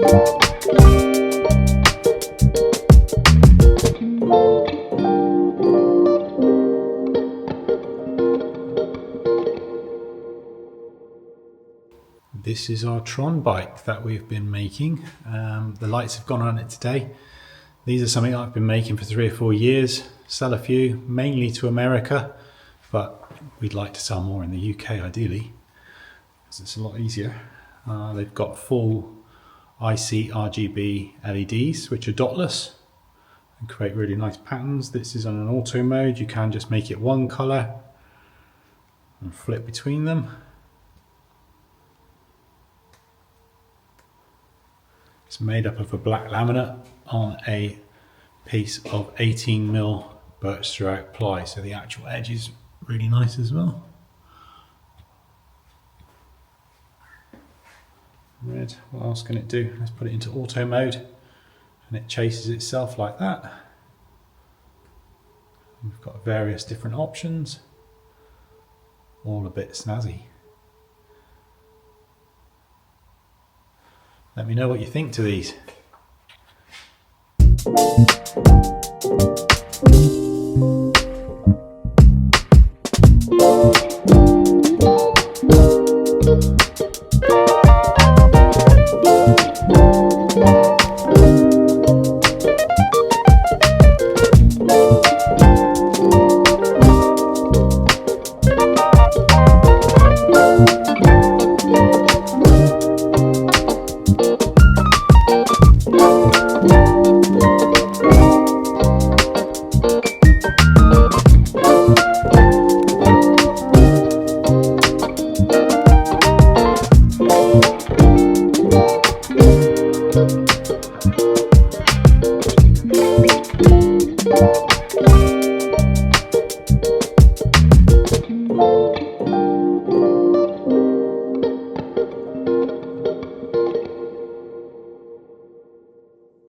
This is our Tron bike that we've been making. The lights have gone on it today. These are something I've been making for 3 or 4 years. Sell a few, mainly to America, but we'd like to sell more in the UK ideally, because it's a lot easier. They've got full IC RGB LEDs, which are dotless and create really nice patterns. This is on an auto mode. You can just make it one colour and flip between them. It's made up of a black laminate on a piece of 18mm birch throughout ply, so the actual edge is really nice as well. Red, what else can it do? Let's put it into auto mode and it chases itself like that. We've got various different options, all a bit snazzy. Let me know what you think to these.